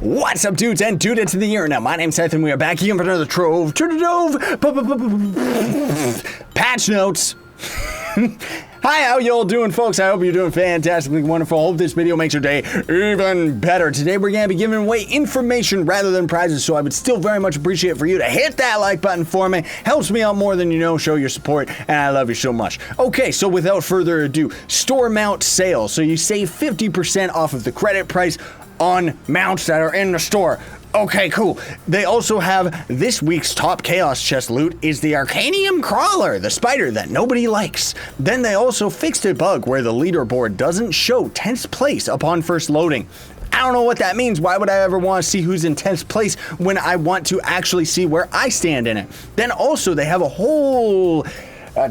What's up, dudes and dudettes of the internet? My name's Scythe, and we are back here for another Trove patch notes. Hi, how y'all doing, folks? I hope you're doing fantastically wonderful. I hope this video makes your day even better. Today, we're going to be giving away information rather than prizes, so I would still very much appreciate for you to hit that like button for me. Helps me out more than you know, show your support, and I love you so much. Okay, so without further ado, store mount sale. So you save 50% off of the credit price on mounts that are in the store. Okay, cool. They also have this week's top chaos chest loot is the Arcanium Crawler, the spider that nobody likes. Then they also fixed a bug where the leaderboard doesn't show 10th place upon first loading. I don't know what that means. Why would I ever want to see who's in 10th place when I want to actually see where I stand in it? Then also they have a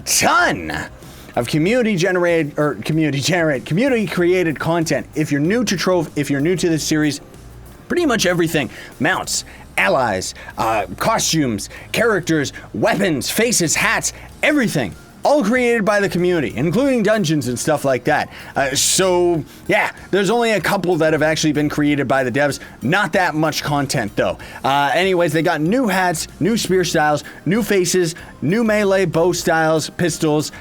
ton of community created content. If you're new to Trove, if you're new to this series, pretty much everything: mounts, allies, costumes, characters, weapons, faces, hats, everything. All created by the community, including dungeons and stuff like that. So yeah, there's only a couple that have actually been created by the devs. Not that much content though. Anyways, they got new hats, new spear styles, new faces, new melee bow styles, pistols,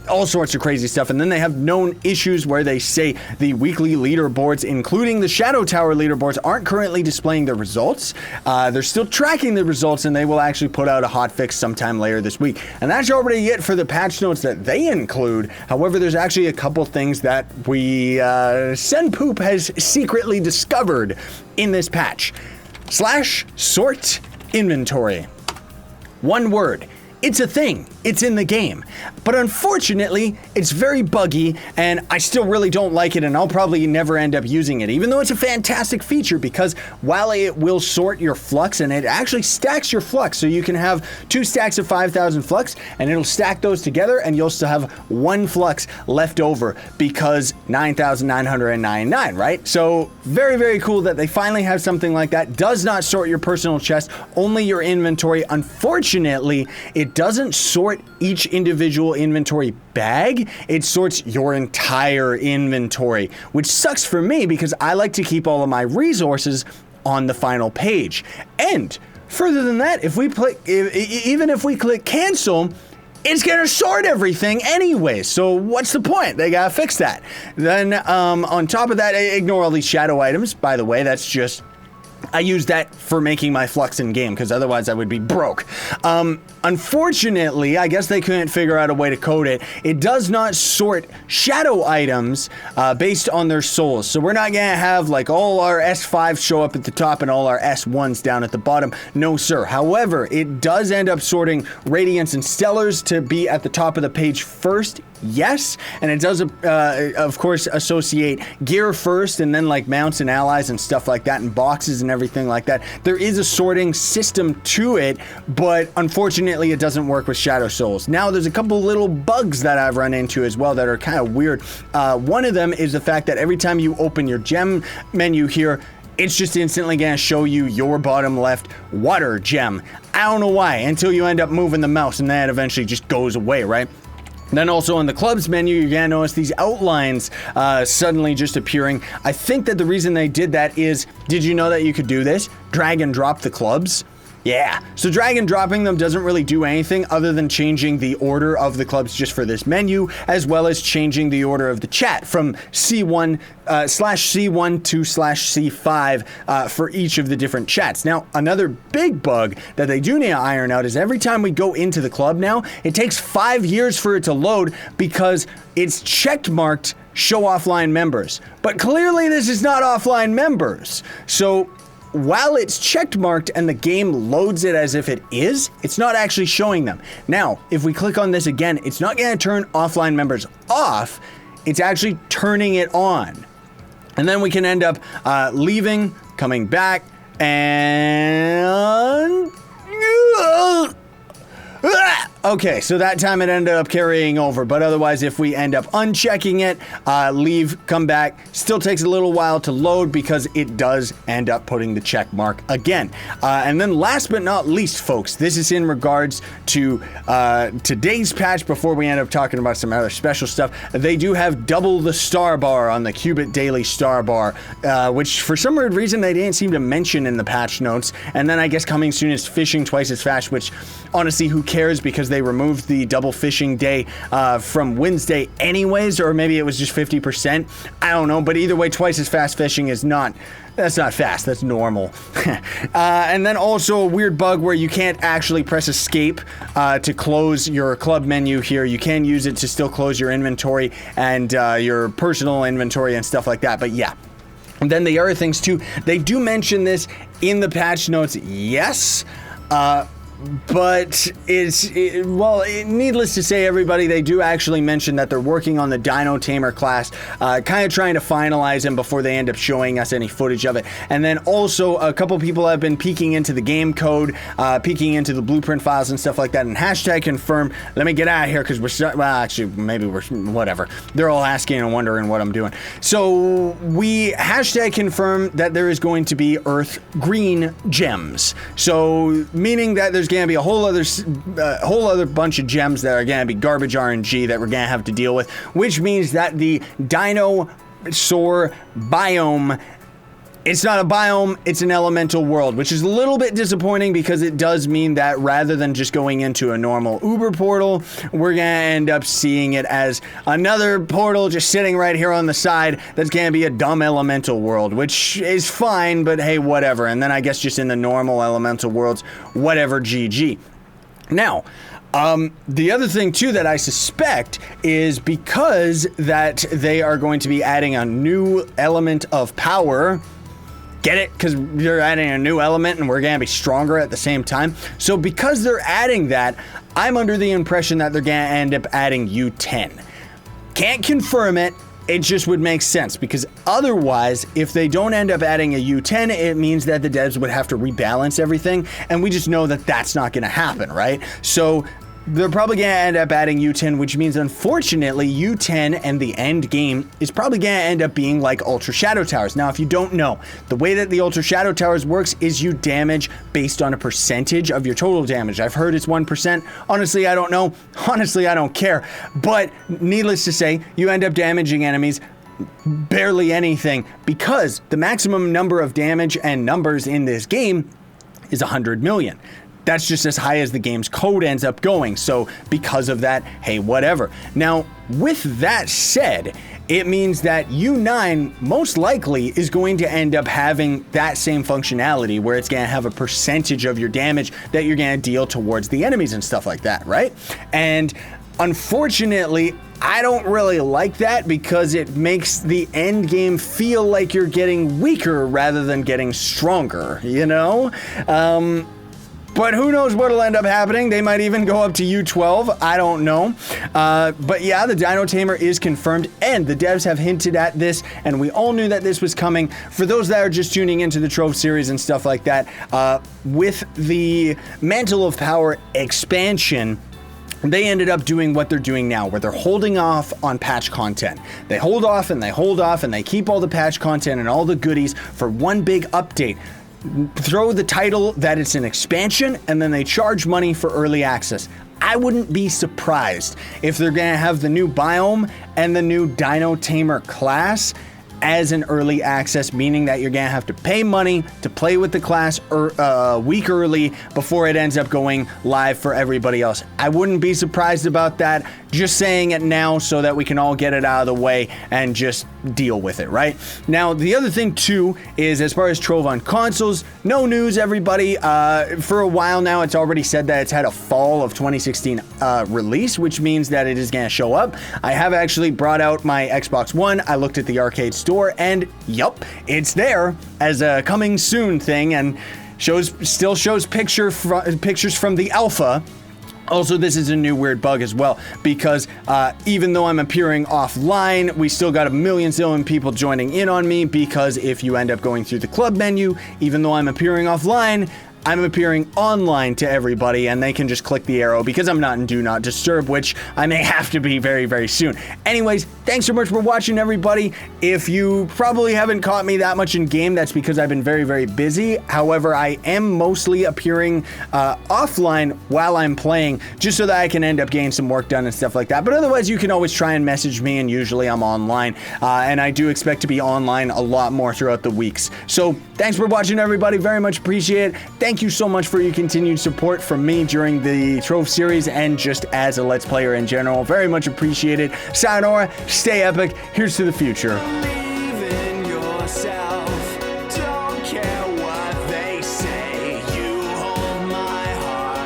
all sorts of crazy stuff. And then they have known issues where they say the weekly leaderboards, including the Shadow Tower leaderboards, aren't currently displaying the results. They're still tracking the results, and they will actually put out a hotfix sometime later this week. And that's already it for the patch notes that they include. However, there's actually a couple things that we Senpoop has secretly discovered in this patch. /sort inventory. One word. It's a thing. It's in the game. But unfortunately, it's very buggy, and I still really don't like it, and I'll probably never end up using it, even though it's a fantastic feature, because while it will sort your flux, and it actually stacks your flux, so you can have 2 stacks of 5,000 flux, and it'll stack those together, and you'll still have 1 flux left over, because 9,999, right? So very, very cool that they finally have something like that. Does not sort your personal chest, only your inventory. Unfortunately, it doesn't sort each individual inventory bag. It sorts your entire inventory, which sucks for me because I like to keep all of my resources on the final page. And further than that, even if we click cancel, it's gonna sort everything anyway, so what's the point? They gotta fix that. Then on top of that, ignore all these shadow items. By the way, that's just, I use that for making my flux in game, because otherwise I would be broke. Unfortunately, I guess they couldn't figure out a way to code it. It does not sort shadow items based on their souls. So we're not gonna have like all our S5s show up at the top and all our S1s down at the bottom. No, sir. However, it does end up sorting Radiants and Stellars to be at the top of the page first. Yes, and it does, of course, associate gear first, and then like mounts and allies and stuff like that, and boxes and everything like that. There is a sorting system to it, but unfortunately, it doesn't work with Shadow Souls. Now, there's a couple little bugs that I've run into as well that are kind of weird. One of them is the fact that every time you open your gem menu here, it's just instantly gonna show you your bottom left water gem. I don't know why, until you end up moving the mouse, and that eventually just goes away, right? Then also in the clubs menu, you're gonna notice these outlines suddenly just appearing. I think that the reason they did that is, did you know that you could do this? Drag and drop the clubs. Yeah, so drag and dropping them doesn't really do anything other than changing the order of the clubs just for this menu, as well as changing the order of the chat from C1 /C1 to /C5 for each of the different chats. Now, another big bug that they do need to iron out is every time we go into the club now, it takes 5 years for it to load because it's checked marked show offline members. But clearly this is not offline members. So while it's checked marked and the game loads it as if it is, it's not actually showing them. Now, if we click on this again, it's not gonna turn offline members off, it's actually turning it on. And then we can end up leaving, coming back, and Okay, so that time it ended up carrying over, but otherwise if we end up unchecking it, leave, come back, still takes a little while to load because it does end up putting the check mark again. And then last but not least, folks, this is in regards to today's patch before we end up talking about some other special stuff. They do have double the star bar on the Qubit Daily Star Bar, which for some weird reason they didn't seem to mention in the patch notes. And then I guess coming soon is fishing twice as fast, which honestly, who cares, because they removed the double fishing day from Wednesday anyways, or maybe it was just 50%. I don't know, but either way, twice as fast fishing is not, that's not fast, that's normal. And then also a weird bug where you can't actually press escape to close your club menu here. You can use it to still close your inventory and your personal inventory and stuff like that, but yeah. And then the other things too, they do mention this in the patch notes, yes, but needless to say, everybody, they do actually mention that they're working on the Dino Tamer class, kind of trying to finalize him before they end up showing us any footage of it. And then also a couple people have been peeking into the game code, peeking into the blueprint files and stuff like that, and hashtag confirm. Let me get out of here because well, actually, maybe we're, whatever. They're all asking and wondering what I'm doing. So we hashtag confirm that there is going to be Earth Green gems. So meaning that there's going to be a whole other bunch of gems that are going to be garbage RNG that we're going to have to deal with, which means that the dinosaur biome, it's not a biome, it's an elemental world, which is a little bit disappointing because it does mean that rather than just going into a normal Uber portal, we're gonna end up seeing it as another portal just sitting right here on the side that's gonna be a dumb elemental world, which is fine, but hey, whatever. And then I guess just in the normal elemental worlds, whatever, GG. Now, the other thing too that I suspect is because that they are going to be adding a new element of power. Get it? Because you're adding a new element and we're going to be stronger at the same time. So because they're adding that, I'm under the impression that they're going to end up adding U10. Can't confirm it. It just would make sense because otherwise, if they don't end up adding a U10, it means that the devs would have to rebalance everything. And we just know that that's not going to happen, right? So they're probably going to end up adding U10, which means, unfortunately, U10 and the end game is probably going to end up being like Ultra Shadow Towers. Now, if you don't know, the way that the Ultra Shadow Towers works is you damage based on a percentage of your total damage. I've heard it's 1%. Honestly, I don't know. Honestly, I don't care. But needless to say, you end up damaging enemies barely anything because the maximum number of damage and numbers in this game is 100 million. That's just as high as the game's code ends up going. So because of that, hey, whatever. Now, with that said, it means that U9 most likely is going to end up having that same functionality where it's going to have a percentage of your damage that you're going to deal towards the enemies and stuff like that, right? And unfortunately, I don't really like that because it makes the end game feel like you're getting weaker rather than getting stronger, you know? But who knows what'll end up happening. They might even go up to U12. I don't know. But yeah, the Dino Tamer is confirmed, and the devs have hinted at this, and we all knew that this was coming. For those that are just tuning into the Trove series and stuff like that, with the Mantle of Power expansion, they ended up doing what they're doing now, where they're holding off on patch content. They hold off and they hold off and they keep all the patch content and all the goodies for one big update. Throw the title that it's an expansion, and then they charge money for early access. I wouldn't be surprised if they're gonna have the new biome and the new Dino Tamer class as an early access, meaning that you're gonna have to pay money to play with the class a week early before it ends up going live for everybody else. I wouldn't be surprised about that. Just saying it now so that we can all get it out of the way and just deal with it, right? Now, the other thing too is as far as Trove on consoles, no news, everybody. For a while now, it's already said that it's had a fall of 2016 release, which means that it is gonna show up. I have actually brought out my Xbox One. I looked at the arcade store and yup, it's there as a coming soon thing and still shows pictures from the alpha. Also, this is a new weird bug as well, because even though I'm appearing offline, we still got a zillion people joining in on me, because if you end up going through the club menu, even though I'm appearing offline, I'm appearing online to everybody, and they can just click the arrow because I'm not in Do Not Disturb, which I may have to be very, very soon. Anyways, thanks so much for watching, everybody. If you probably haven't caught me that much in game, that's because I've been very, very busy. However, I am mostly appearing offline while I'm playing, just so that I can end up getting some work done and stuff like that. But otherwise, you can always try and message me, and usually I'm online. And I do expect to be online a lot more throughout the weeks. So thanks for watching, everybody. Very much appreciate it. Thank you so much for your continued support from me during the Trove series and just as a Let's Player in general. Very much appreciated. Sayonara, stay epic. Here's to the future.